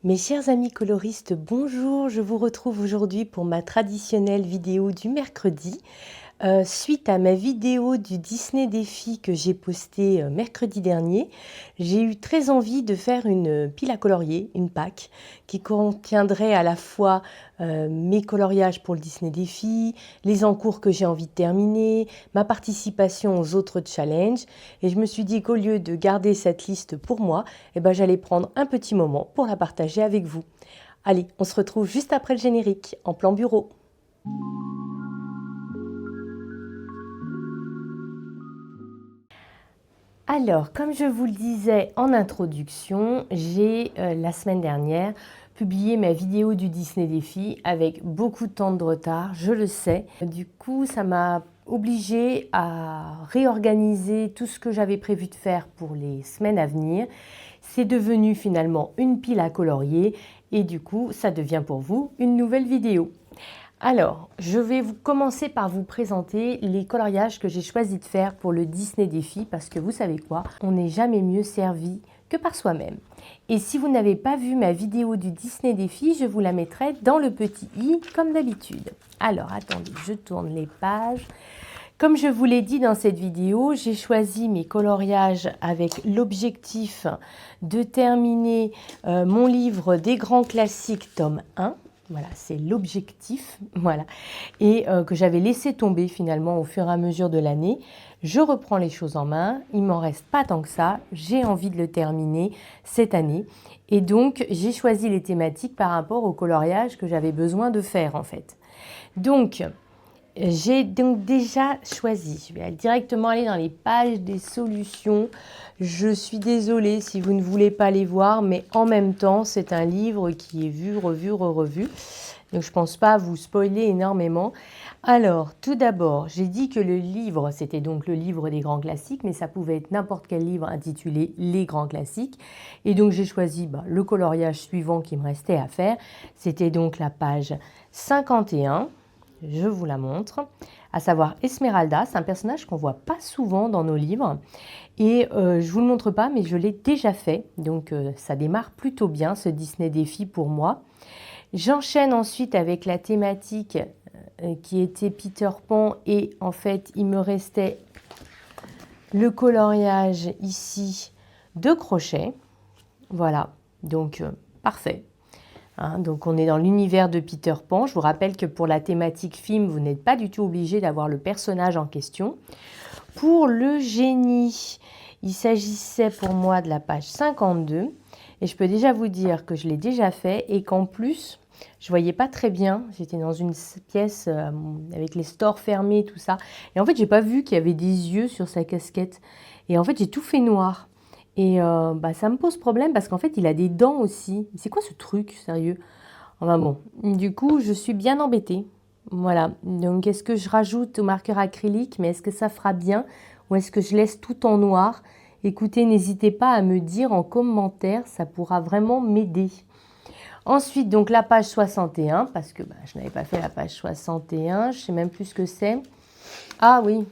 Mes chers amis coloristes, bonjour, je vous retrouve aujourd'hui pour ma traditionnelle vidéo du mercredi. Suite à ma vidéo du Disney Défi que j'ai postée mercredi dernier, j'ai eu très envie de faire une pile à colorier, une pack, qui contiendrait à la fois mes coloriages pour le Disney Défi, les encours que j'ai envie de terminer, ma participation aux autres challenges. Et je me suis dit qu'au lieu de garder cette liste pour moi, j'allais prendre un petit moment pour la partager avec vous. Allez, on se retrouve juste après le générique, en plan bureau. Alors, comme je vous le disais en introduction, j'ai la semaine dernière publié ma vidéo du Disney Défi avec beaucoup de temps de retard, je le sais. Du coup, ça m'a obligée à réorganiser tout ce que j'avais prévu de faire pour les semaines à venir. C'est devenu finalement une pile à colorier et du coup, ça devient pour vous une nouvelle vidéo. Alors, je vais commencer par vous présenter les coloriages que j'ai choisi de faire pour le Disney Défi parce que vous savez quoi, on n'est jamais mieux servi que par soi-même. Et si vous n'avez pas vu ma vidéo du Disney Défi, je vous la mettrai dans le petit i comme d'habitude. Alors, attendez, je tourne les pages. Comme je vous l'ai dit dans cette vidéo, j'ai choisi mes coloriages avec l'objectif de terminer mon livre des grands classiques tome 1. Voilà, c'est l'objectif, voilà, et que j'avais laissé tomber finalement au fur et à mesure de l'année. Je reprends les choses en main, il m'en reste pas tant que ça, j'ai envie de le terminer cette année. Et donc, j'ai choisi les thématiques par rapport au coloriage que j'avais besoin de faire en fait. Donc, j'ai donc déjà choisi, je vais directement aller dans les pages des solutions. Je suis désolée si vous ne voulez pas les voir, mais en même temps, c'est un livre qui est vu, revu, re-revu. Donc, je ne pense pas vous spoiler énormément. Alors, tout d'abord, j'ai dit que le livre, c'était donc le livre des grands classiques, mais ça pouvait être n'importe quel livre intitulé Les grands classiques. Et donc, j'ai choisi le coloriage suivant qui me restait à faire. C'était donc la page 51. Je vous la montre, à savoir Esmeralda. C'est un personnage qu'on ne voit pas souvent dans nos livres. Et je ne vous le montre pas, mais je l'ai déjà fait. Donc, ça démarre plutôt bien, ce Disney Défi pour moi. J'enchaîne ensuite avec la thématique qui était Peter Pan. Et en fait, il me restait le coloriage ici de crochet. Voilà, donc parfait. Donc on est dans l'univers de Peter Pan. Je vous rappelle que pour la thématique film, vous n'êtes pas du tout obligé d'avoir le personnage en question. Pour le génie, il s'agissait pour moi de la page 52. Et je peux déjà vous dire que je l'ai déjà fait et qu'en plus, je ne voyais pas très bien. J'étais dans une pièce avec les stores fermés, tout ça. Et en fait, je n'ai pas vu qu'il y avait des yeux sur sa casquette. Et en fait, j'ai tout fait noir. Et ça me pose problème parce qu'en fait, il a des dents aussi. C'est quoi ce truc, sérieux? Enfin bon, du coup, je suis bien embêtée. Voilà, donc est-ce que je rajoute au marqueur acrylique, mais est-ce que ça fera bien? Ou est-ce que je laisse tout en noir? Écoutez, n'hésitez pas à me dire en commentaire, ça pourra vraiment m'aider. Ensuite, donc la page 61, parce que je n'avais pas fait la page 61, je ne sais même plus ce que c'est. Ah oui,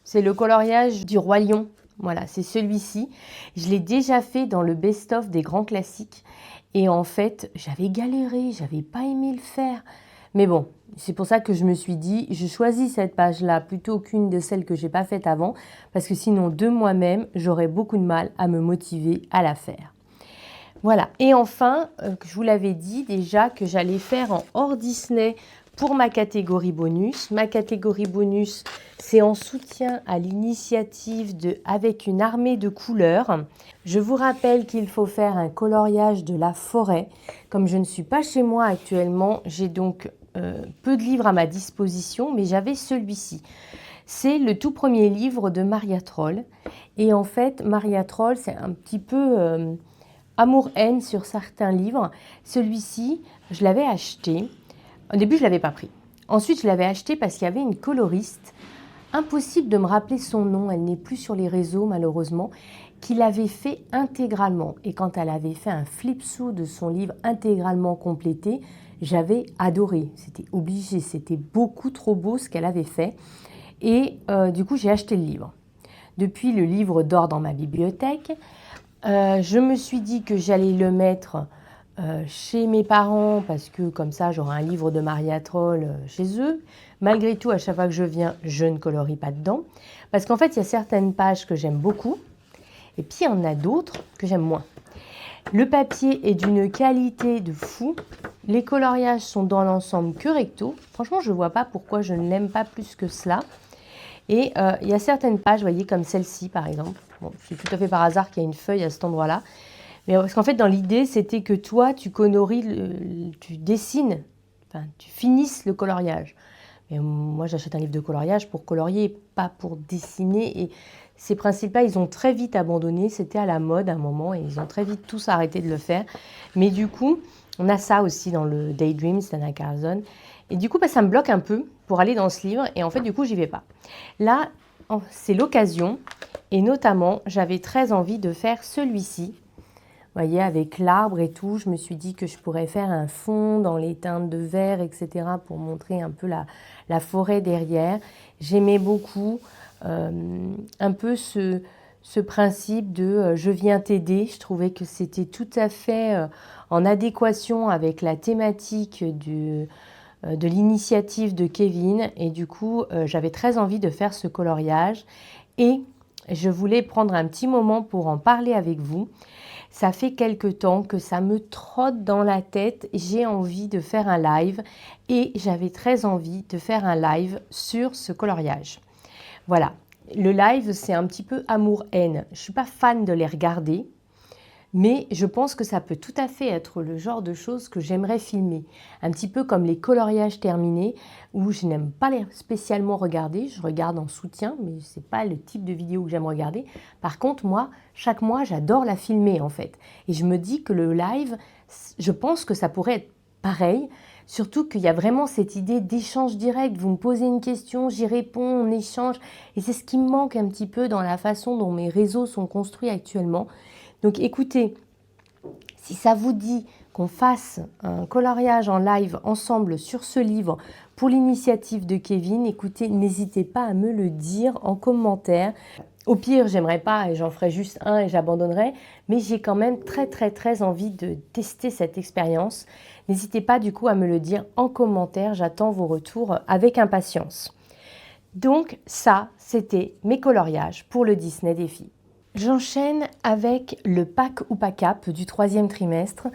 c'est le coloriage du Roi Lion. Voilà, c'est celui-ci. Je l'ai déjà fait dans le best-of des grands classiques. Et en fait, j'avais galéré, j'avais pas aimé le faire. Mais bon, c'est pour ça que je me suis dit, je choisis cette page-là plutôt qu'une de celles que j'ai pas faites avant, parce que sinon, de moi-même, j'aurais beaucoup de mal à me motiver à la faire. Voilà, et enfin, je vous l'avais dit déjà que j'allais faire en hors Disney pour ma catégorie bonus. Ma catégorie bonus, c'est en soutien à l'initiative de Avec une armée de couleurs. Je vous rappelle qu'il faut faire un coloriage de la forêt. Comme je ne suis pas chez moi actuellement, j'ai donc peu de livres à ma disposition, mais j'avais celui-ci. C'est le tout premier livre de Maria Troll. Et en fait, Maria Troll, c'est un petit peu amour-haine sur certains livres. Celui-ci, je l'avais acheté. Au début, je ne l'avais pas pris. Ensuite, je l'avais acheté parce qu'il y avait une coloriste, impossible de me rappeler son nom, elle n'est plus sur les réseaux malheureusement, qui l'avait fait intégralement. Et quand elle avait fait un flip-sous de son livre intégralement complété, j'avais adoré. C'était obligé, c'était beaucoup trop beau ce qu'elle avait fait. Et du coup, j'ai acheté le livre. Depuis, le livre dort dans ma bibliothèque. Je me suis dit que j'allais le mettre chez mes parents parce que comme ça j'aurai un livre de Maria Troll chez eux. Malgré tout, à chaque fois que je viens, je ne colorie pas dedans. Parce qu'en fait, il y a certaines pages que j'aime beaucoup et puis il y en a d'autres que j'aime moins. Le papier est d'une qualité de fou. Les coloriages sont dans l'ensemble que recto. Franchement, je ne vois pas pourquoi je ne l'aime pas plus que cela. Et il y a certaines pages, vous voyez, comme celle-ci par exemple. Bon, c'est tout à fait par hasard qu'il y a une feuille à cet endroit-là. Mais parce qu'en fait, dans l'idée, c'était que toi, tu colories, tu dessines, enfin, tu finisses le coloriage. Mais moi, j'achète un livre de coloriage pour colorier, pas pour dessiner. Et ces principes-là, ils ont très vite abandonné. C'était à la mode à un moment et ils ont très vite tous arrêté de le faire. Mais du coup, on a ça aussi dans le Daydreams d'Anna Carlson. Et du coup, ça me bloque un peu pour aller dans ce livre. Et en fait, du coup, j'y vais pas. Là, c'est l'occasion. Et notamment, j'avais très envie de faire celui-ci. Vous voyez, avec l'arbre et tout, je me suis dit que je pourrais faire un fond dans les teintes de vert, etc. pour montrer un peu la forêt derrière. J'aimais beaucoup un peu ce principe de je viens t'aider. Je trouvais que c'était tout à fait en adéquation avec la thématique de l'initiative de Kevin. Et du coup, j'avais très envie de faire ce coloriage. Et je voulais prendre un petit moment pour en parler avec vous. Ça fait quelque temps que ça me trotte dans la tête. J'ai envie de faire un live et j'avais très envie de faire un live sur ce coloriage. Voilà, le live, c'est un petit peu amour-haine. Je ne suis pas fan de les regarder, mais je pense que ça peut tout à fait être le genre de choses que j'aimerais filmer. Un petit peu comme les coloriages terminés, où je n'aime pas les spécialement regarder. Je regarde en soutien, mais ce n'est pas le type de vidéo que j'aime regarder. Par contre, moi, chaque mois, j'adore la filmer en fait. Et je me dis que le live, je pense que ça pourrait être pareil. Surtout qu'il y a vraiment cette idée d'échange direct. Vous me posez une question, j'y réponds, on échange. Et c'est ce qui me manque un petit peu dans la façon dont mes réseaux sont construits actuellement. Donc écoutez, si ça vous dit qu'on fasse un coloriage en live ensemble sur ce livre pour l'initiative de Kevin, écoutez, n'hésitez pas à me le dire en commentaire. Au pire, j'aimerais pas et j'en ferai juste un et j'abandonnerai, mais j'ai quand même très envie de tester cette expérience. N'hésitez pas du coup à me le dire en commentaire, j'attends vos retours avec impatience. Donc ça, c'était mes coloriages pour le Disney Défi. J'enchaîne avec le pack ou pas cap du 3e trimestre.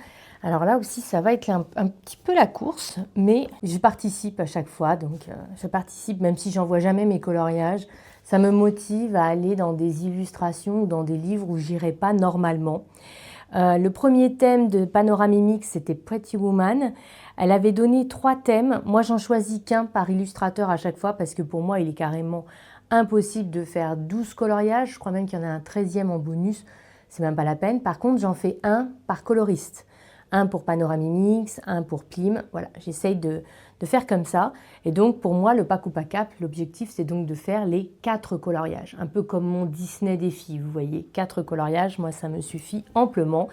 Alors là aussi, ça va être un petit peu la course, mais je participe à chaque fois. Donc, je participe même si j'en vois jamais mes coloriages. Ça me motive à aller dans des illustrations ou dans des livres où j'irai pas normalement. Le premier thème de Panoramimix, c'était Pretty Woman. Elle avait donné 3 thèmes. Moi, j'en choisis qu'un par illustrateur à chaque fois parce que pour moi, il est carrément impossible de faire 12 coloriages. Je crois même qu'il y en a un 13e en bonus. C'est même pas la peine. Par contre, j'en fais un par coloriste. Un pour Panoramimix, un pour Plim. Voilà, j'essaye de faire comme ça. Et donc, pour moi, le pack ou pas cap, l'objectif, c'est donc de faire les 4 coloriages. Un peu comme mon Disney Défi, vous voyez, 4 coloriages, moi, ça me suffit amplement.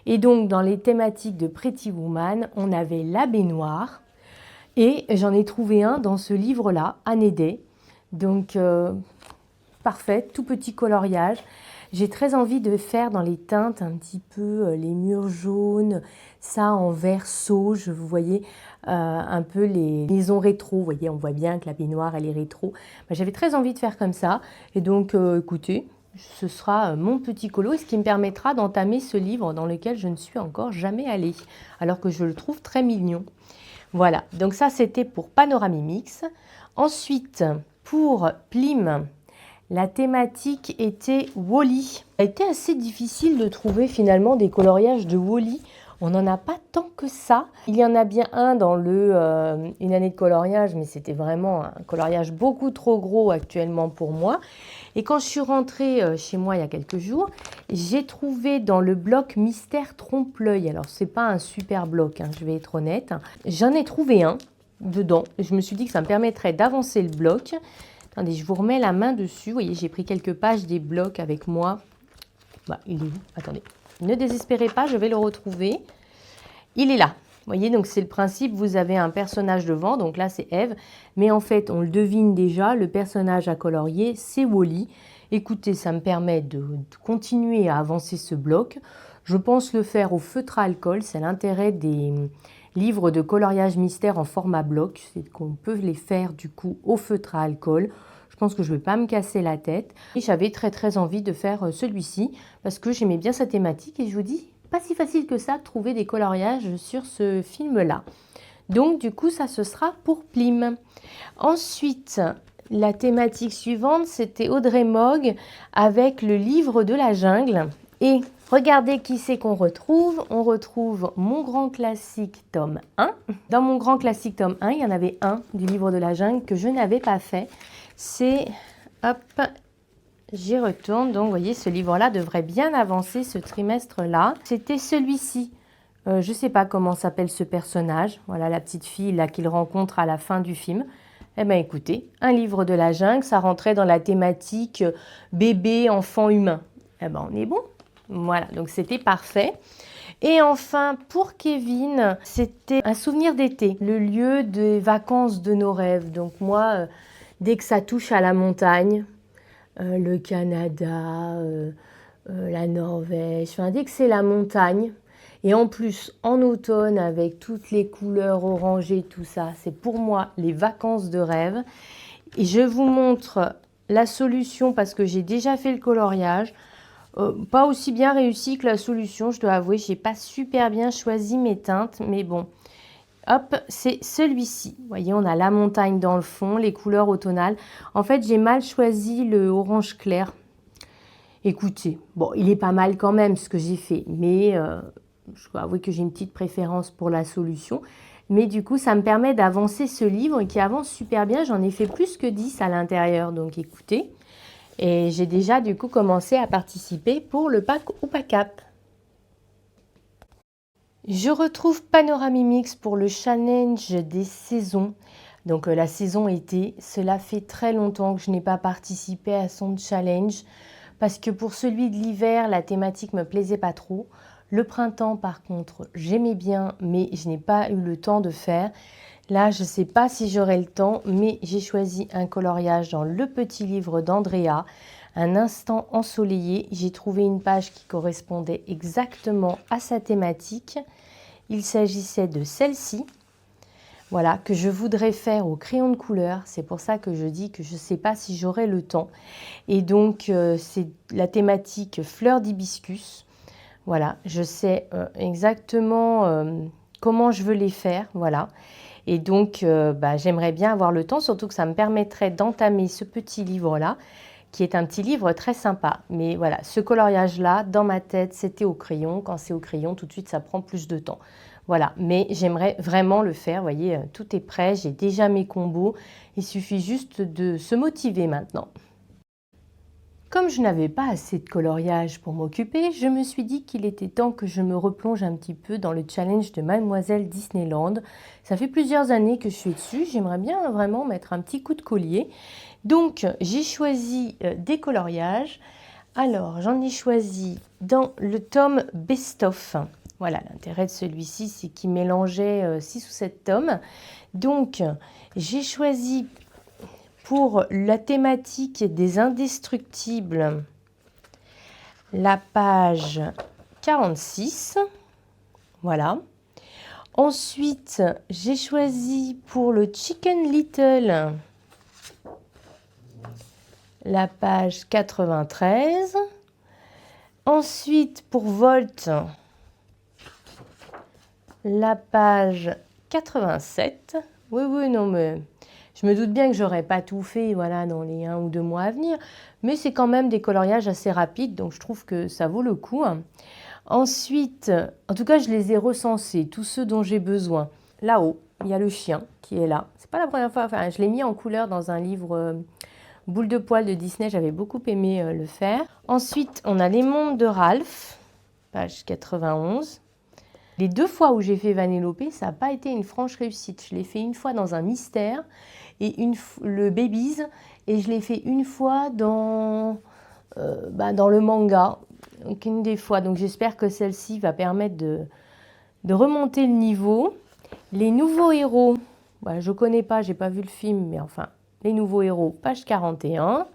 Et donc, dans les thématiques de Pretty Woman, on avait la baignoire. Et j'en ai trouvé un dans ce livre-là, Année Day. Donc, parfait, tout petit coloriage. J'ai très envie de faire dans les teintes un petit peu les murs jaunes, ça en vert sauge, vous voyez, un peu les maisons rétro, vous voyez, on voit bien que la baignoire, elle est rétro. J'avais très envie de faire comme ça, et donc, écoutez, ce sera mon petit colo, ce qui me permettra d'entamer ce livre dans lequel je ne suis encore jamais allée, alors que je le trouve très mignon. Voilà, donc ça, c'était pour Panoramimix. Ensuite, pour Plim, la thématique était Wall-E. Ça a été assez difficile de trouver finalement des coloriages de Wall-E. On n'en a pas tant que ça. Il y en a bien un dans une année de coloriage, mais c'était vraiment un coloriage beaucoup trop gros actuellement pour moi. Et quand je suis rentrée chez moi il y a quelques jours, j'ai trouvé dans le bloc Mystère Trompe-l'œil. Alors, ce n'est pas un super bloc, hein, je vais être honnête. J'en ai trouvé un dedans. Je me suis dit que ça me permettrait d'avancer le bloc. Attendez, je vous remets la main dessus. Vous voyez, j'ai pris quelques pages des blocs avec moi. Il est où? Attendez. Ne désespérez pas, je vais le retrouver. Il est là. Vous voyez, donc c'est le principe, vous avez un personnage devant, donc là c'est Eve, mais en fait, on le devine déjà, le personnage à colorier, c'est Wall-E. Écoutez, ça me permet de continuer à avancer ce bloc. Je pense le faire au feutre à alcool. C'est l'intérêt des livres de coloriage mystère en format bloc. C'est qu'on peut les faire du coup au feutre à alcool. Je pense que je ne vais pas me casser la tête. Et j'avais très envie de faire celui-ci parce que j'aimais bien sa thématique. Et je vous dis, pas si facile que ça de trouver des coloriages sur ce film-là. Donc du coup, ça ce sera pour Plim. Ensuite, la thématique suivante, c'était Audrey Mogg avec le livre de la jungle. Et regardez qui c'est qu'on retrouve. On retrouve mon grand classique tome 1. Dans mon grand classique tome 1, il y en avait un du livre de la jungle que je n'avais pas fait. C'est, hop, j'y retourne. Donc, vous voyez, ce livre-là devrait bien avancer ce trimestre-là. C'était celui-ci. Je ne sais pas comment s'appelle ce personnage. Voilà la petite fille là qu'il rencontre à la fin du film. Eh bien, écoutez, un livre de la jungle, ça rentrait dans la thématique bébé, enfant humain. Eh bien, on est bon. Voilà, donc c'était parfait. Et enfin, pour Kevin, c'était un souvenir d'été, le lieu des vacances de nos rêves. Donc moi, dès que ça touche à la montagne, le Canada, la Norvège, enfin, dès que c'est la montagne, et en plus en automne avec toutes les couleurs orangées, tout ça, c'est pour moi les vacances de rêve. Et je vous montre la solution parce que j'ai déjà fait le coloriage. Pas aussi bien réussi que la solution, je dois avouer, j'ai pas super bien choisi mes teintes, mais bon. Hop, c'est celui-ci. Vous voyez, on a la montagne dans le fond, les couleurs automnales. En fait, j'ai mal choisi le orange clair. Écoutez, bon, il est pas mal quand même ce que j'ai fait, mais je dois avouer que j'ai une petite préférence pour la solution. Mais du coup, ça me permet d'avancer ce livre qui avance super bien. J'en ai fait plus que 10 à l'intérieur, donc écoutez. Et j'ai déjà du coup commencé à participer pour le pack Oupacap. Je retrouve Panoramimix pour le challenge des saisons. Donc la saison été, cela fait très longtemps que je n'ai pas participé à son challenge parce que pour celui de l'hiver, la thématique me plaisait pas trop. Le printemps par contre, j'aimais bien mais je n'ai pas eu le temps de faire. Là, je ne sais pas si j'aurai le temps, mais j'ai choisi un coloriage dans le petit livre d'Andrea, Un instant ensoleillé. J'ai trouvé une page qui correspondait exactement à sa thématique. Il s'agissait de celle-ci, voilà, que je voudrais faire au crayon de couleur. C'est pour ça que je dis que je ne sais pas si j'aurai le temps. Et donc, c'est la thématique fleur d'hibiscus. Voilà, je sais exactement comment je veux les faire, voilà. Et donc, j'aimerais bien avoir le temps, surtout que ça me permettrait d'entamer ce petit livre-là, qui est un petit livre très sympa. Mais voilà, ce coloriage-là, dans ma tête, c'était au crayon. Quand c'est au crayon, tout de suite, ça prend plus de temps. Voilà, mais j'aimerais vraiment le faire. Vous voyez, tout est prêt, j'ai déjà mes combos. Il suffit juste de se motiver maintenant. Comme je n'avais pas assez de coloriage pour m'occuper, je me suis dit qu'il était temps que je me replonge un petit peu dans le challenge de Mademoiselle Disneyland. Ça fait plusieurs années que je suis dessus, j'aimerais bien vraiment mettre un petit coup de collier. Donc j'ai choisi des coloriages. Alors j'en ai choisi dans le tome Best of. Voilà, l'intérêt de celui-ci, c'est qu'il mélangeait 6 ou 7 tomes. Donc j'ai choisi pour la thématique des indestructibles, la page 46, voilà. Ensuite, j'ai choisi pour le Chicken Little, la page 93. Ensuite, pour Volt, la page 87. Oui, non, mais je me doute bien que j'aurais pas tout fait, voilà, dans les 1 ou 2 mois à venir, mais c'est quand même des coloriages assez rapides, donc je trouve que ça vaut le coup. Ensuite, en tout cas, je les ai recensés, tous ceux dont j'ai besoin. Là-haut, il y a le chien qui est là. C'est pas la première fois, enfin, je l'ai mis en couleur dans un livre Boule de poil de Disney, j'avais beaucoup aimé le faire. Ensuite, on a les mondes de Ralph, page 91. Les 2 fois où j'ai fait Vanellope, ça n'a pas été une franche réussite. Je l'ai fait une fois dans un mystère et le Babies, et je l'ai fait une fois dans le manga, donc une des fois. Donc j'espère que celle-ci va permettre de remonter le niveau. Les nouveaux héros, je ne connais pas, j'ai pas vu le film, mais enfin, les nouveaux héros, page 41.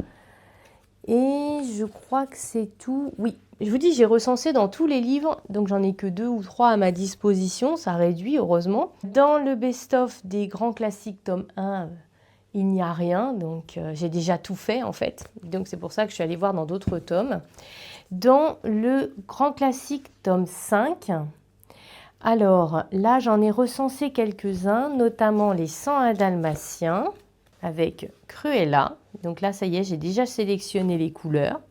Et je crois que c'est tout. Oui, Je vous dis, j'ai recensé dans tous les livres, donc j'en ai que 2 ou 3 à ma disposition, ça réduit heureusement. Dans le best-of des grands classiques tome 1, il n'y a rien, donc j'ai déjà tout fait en fait. Donc c'est pour ça que je suis allée voir dans d'autres tomes. Dans le grand classique tome 5, alors là j'en ai recensé quelques-uns, notamment les 101 Dalmatiens avec Cruella. Donc là ça y est, j'ai déjà sélectionné les couleurs.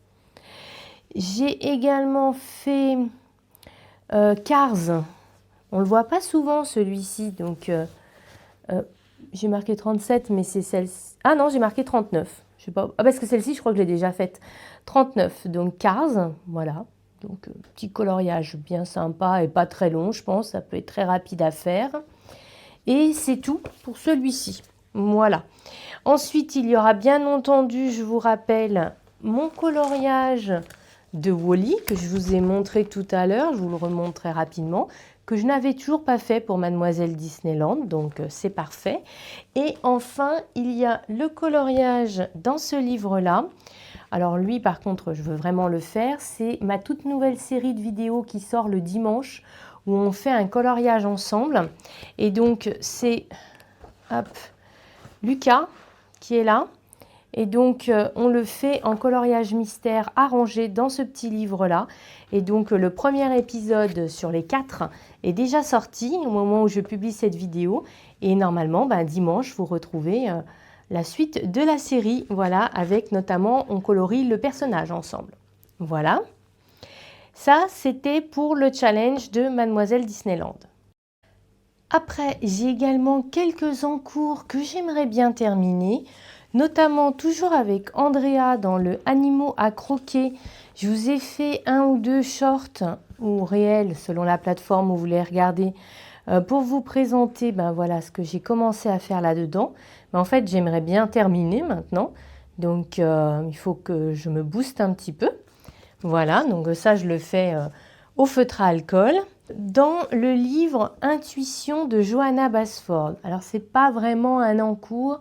J'ai également fait Cars. On ne le voit pas souvent celui-ci, donc j'ai marqué 37, mais c'est celle-ci. Ah non, j'ai marqué 39. Je sais pas. Ah, parce que celle-ci, je crois que je l'ai déjà faite. 39, donc Cars, voilà. Donc petit coloriage bien sympa et pas très long, je pense. Ça peut être très rapide à faire. Et c'est tout pour celui-ci. Voilà. Ensuite, il y aura bien entendu, je vous rappelle, mon coloriage de Wall-E que je vous ai montré tout à l'heure. Je vous le remontre très rapidement, que je n'avais toujours pas fait pour Mademoiselle Disneyland, donc c'est parfait. Et enfin, il y a le coloriage dans ce livre-là. Alors lui, par contre, je veux vraiment le faire. C'est ma toute nouvelle série de vidéos qui sort le dimanche, où on fait un coloriage ensemble. Et donc, c'est Lucas qui est là. Et donc, on le fait en coloriage mystère arrangé dans ce petit livre-là. Et donc, le premier épisode sur les 4 est déjà sorti au moment où je publie cette vidéo. Et normalement, dimanche, vous retrouvez la suite de la série. Voilà, avec notamment, on colorie le personnage ensemble. Voilà. Ça, c'était pour le challenge de Mademoiselle Disneyland. Après, j'ai également quelques encours que j'aimerais bien terminer, notamment toujours avec Andrea dans le Animaux à croquer. Je vous ai fait 1 ou 2 shorts ou réels selon la plateforme où vous les regardez pour vous présenter voilà, ce que j'ai commencé à faire là-dedans. Mais en fait, j'aimerais bien terminer maintenant. Donc, il faut que je me booste un petit peu. Voilà, donc ça, je le fais au feutre à alcool. Dans le livre Intuition de Johanna Basford. Alors, ce n'est pas vraiment un encours,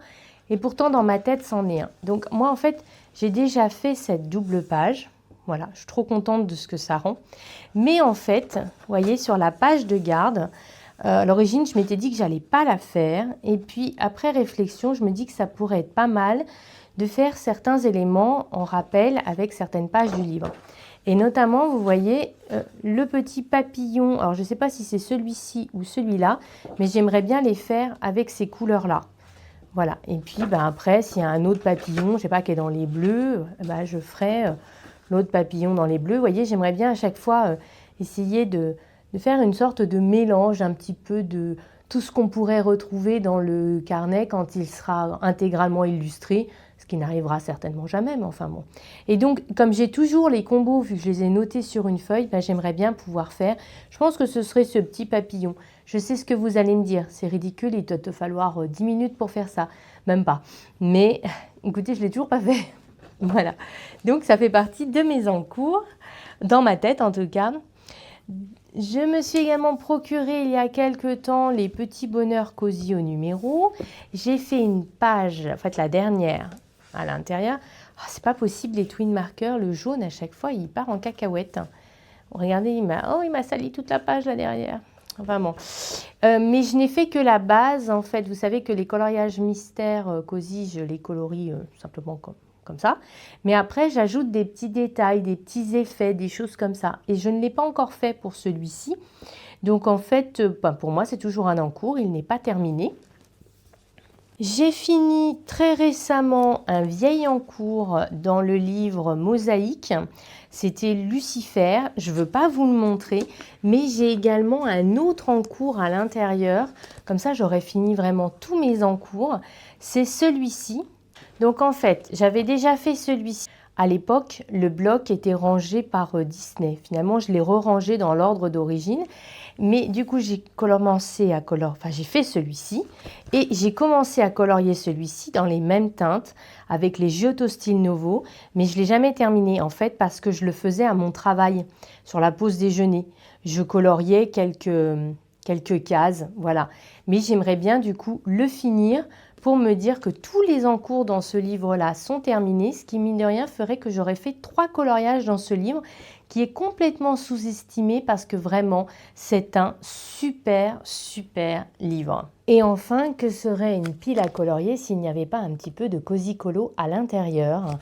et pourtant, dans ma tête, c'en est un. Donc, moi, en fait, j'ai déjà fait cette double page. Voilà, je suis trop contente de ce que ça rend. Mais en fait, vous voyez, sur la page de garde, à l'origine, je m'étais dit que j'allais pas la faire. Et puis, après réflexion, je me dis que ça pourrait être pas mal de faire certains éléments en rappel avec certaines pages du livre. Et notamment, vous voyez, le petit papillon. Alors, je ne sais pas si c'est celui-ci ou celui-là, mais j'aimerais bien les faire avec ces couleurs-là. Voilà. Et puis, après, s'il y a un autre papillon, je ne sais pas, qui est dans les bleus, je ferai l'autre papillon dans les bleus. Vous voyez, j'aimerais bien à chaque fois essayer de faire une sorte de mélange un petit peu de tout ce qu'on pourrait retrouver dans le carnet quand il sera intégralement illustré, ce qui n'arrivera certainement jamais, mais enfin bon. Et donc, comme j'ai toujours les combos, vu que je les ai notés sur une feuille, j'aimerais bien pouvoir faire. Je pense que ce serait ce petit papillon. Je sais ce que vous allez me dire, c'est ridicule, il doit te falloir 10 minutes pour faire ça. Même pas. Mais écoutez, je ne l'ai toujours pas fait. Voilà. Donc, ça fait partie de mes encours, dans ma tête en tout cas. Je me suis également procuré il y a quelques temps les petits bonheurs cosy au numéro. J'ai fait une page, en fait la dernière, à l'intérieur. Oh, c'est pas possible, les twin markers, le jaune à chaque fois, il part en cacahuète. Regardez, il m'a sali toute la page là derrière. Enfin bon. Mais je n'ai fait que la base, en fait. Vous savez que les coloriages mystères cosy, je les colorie simplement comme ça. Mais après, j'ajoute des petits détails, des petits effets, des choses comme ça. Et je ne l'ai pas encore fait pour celui-ci. Donc en fait, pour moi, c'est toujours un encours. Il n'est pas terminé. J'ai fini très récemment un vieil encours dans le livre Mosaïque. C'était Lucifer. Je ne veux pas vous le montrer, mais j'ai également un autre encours à l'intérieur. Comme ça, j'aurai fini vraiment tous mes encours. C'est celui-ci. Donc en fait, j'avais déjà fait celui-ci. À l'époque, le bloc était rangé par Disney. Finalement, je l'ai re-rangé dans l'ordre d'origine. Mais du coup, j'ai fait celui-ci. Et j'ai commencé à colorier celui-ci dans les mêmes teintes, avec les Giotto Style Novo. Mais je ne l'ai jamais terminé, en fait, parce que je le faisais à mon travail, sur la pause déjeuner. Je coloriais quelques cases, voilà. Mais j'aimerais bien, du coup, le finir pour me dire que tous les encours dans ce livre-là sont terminés, ce qui, mine de rien, ferait que j'aurais fait 3 coloriages dans ce livre, qui est complètement sous-estimé parce que vraiment, c'est un super, super livre. Et enfin, que serait une pile à colorier s'il n'y avait pas un petit peu de Cozy Colo à l'intérieur?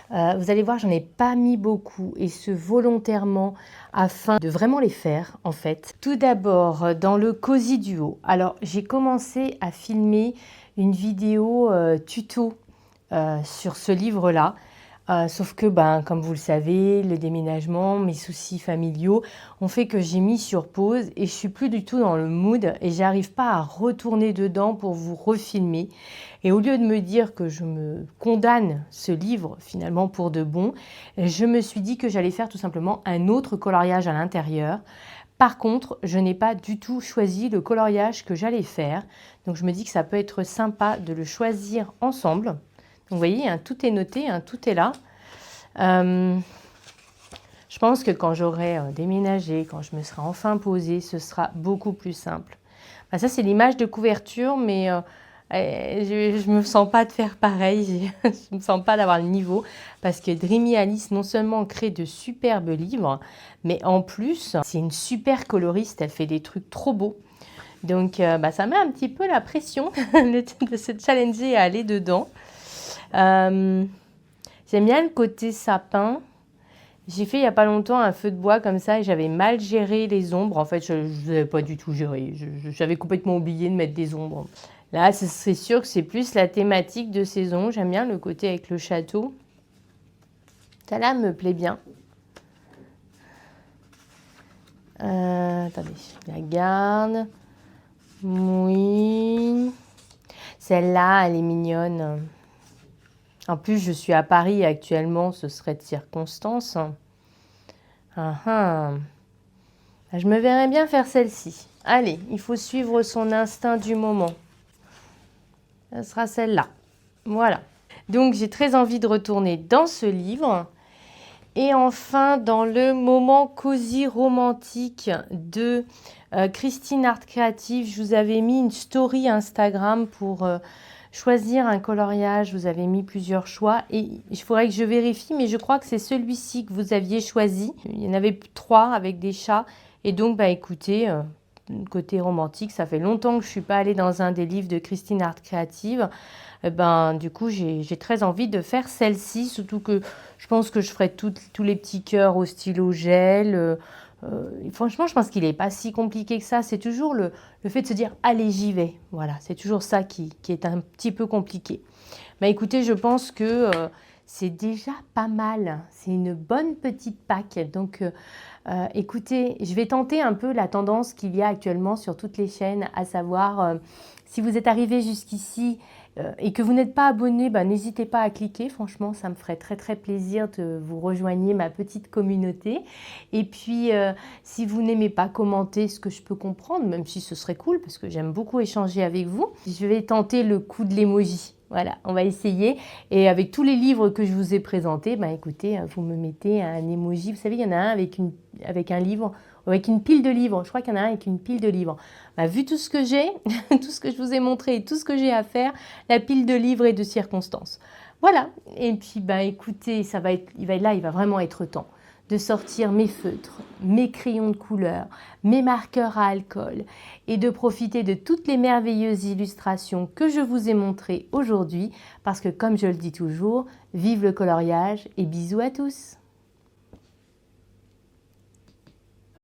Vous allez voir, j'en ai pas mis beaucoup et ce volontairement afin de vraiment les faire en fait. Tout d'abord, dans le Cozy Duo. Alors, j'ai commencé à filmer une vidéo tuto sur ce livre-là. Sauf que, comme vous le savez, le déménagement, mes soucis familiaux ont fait que j'ai mis sur pause et je suis plus du tout dans le mood et j'arrive pas à retourner dedans pour vous refilmer. Et au lieu de me dire que je me condamne ce livre finalement pour de bon, je me suis dit que j'allais faire tout simplement un autre coloriage à l'intérieur. Par contre, je n'ai pas du tout choisi le coloriage que j'allais faire. Donc je me dis que ça peut être sympa de le choisir ensemble. Donc vous voyez, hein, tout est noté, hein, tout est là. Je pense que quand j'aurai déménagé, quand je me serai enfin posée, ce sera beaucoup plus simple. Ça, c'est l'image de couverture, mais je ne me sens pas de faire pareil. Je ne me sens pas d'avoir le niveau. Parce que Dreamy Alice, non seulement crée de superbes livres, mais en plus, c'est une super coloriste. Elle fait des trucs trop beaux. Donc, ça met un petit peu la pression de se challenger à aller dedans. J'aime bien le côté sapin. J'ai fait il n'y a pas longtemps un feu de bois comme ça et j'avais mal géré les ombres. En fait, je n'avais pas du tout géré. J'avais complètement oublié de mettre des ombres. Là, c'est sûr que c'est plus la thématique de saison. J'aime bien le côté avec le château. Ça là me plaît bien. Attendez, je la garde. Oui. Celle-là, elle est mignonne. En plus, je suis à Paris actuellement, ce serait de circonstance. Je me verrais bien faire celle-ci. Allez, il faut suivre son instinct du moment. Ce sera celle-là. Voilà. Donc, j'ai très envie de retourner dans ce livre. Et enfin, dans le moment cosy romantique de Christine Art Créative, je vous avais mis une story Instagram pour choisir un coloriage. Vous avez mis plusieurs choix et il faudrait que je vérifie, mais je crois que c'est celui-ci que vous aviez choisi. Il y en avait 3 avec des chats. Et donc, écoutez, côté romantique, ça fait longtemps que je ne suis pas allée dans un des livres de Christine Art Créative. Du coup, j'ai très envie de faire celle-ci, surtout que je pense que je ferai tous les petits cœurs au stylo gel. Franchement, je pense qu'il n'est pas si compliqué que ça. C'est toujours le fait de se dire « allez, j'y vais ». Voilà, c'est toujours ça qui est un petit peu compliqué. Écoutez, je pense que c'est déjà pas mal. C'est une bonne petite Pâques. Donc, écoutez, je vais tenter un peu la tendance qu'il y a actuellement sur toutes les chaînes, à savoir, si vous êtes arrivé jusqu'ici et que vous n'êtes pas abonné, n'hésitez pas à cliquer. Franchement, ça me ferait très très plaisir de vous rejoigner ma petite communauté. Et puis, si vous n'aimez pas commenter, ce que je peux comprendre, même si ce serait cool, parce que j'aime beaucoup échanger avec vous, je vais tenter le coup de l'emoji. Voilà, on va essayer. Et avec tous les livres que je vous ai présentés, écoutez, vous me mettez un emoji. Vous savez, il y en a un avec un livre, avec une pile de livres. Je crois qu'il y en a un avec une pile de livres. Vu tout ce que j'ai, tout ce que je vous ai montré et tout ce que j'ai à faire, la pile de livres et de circonstances. Voilà. Et puis, écoutez, il va vraiment être temps de sortir mes feutres, mes crayons de couleur, mes marqueurs à alcool et de profiter de toutes les merveilleuses illustrations que je vous ai montrées aujourd'hui parce que, comme je le dis toujours, vive le coloriage et bisous à tous!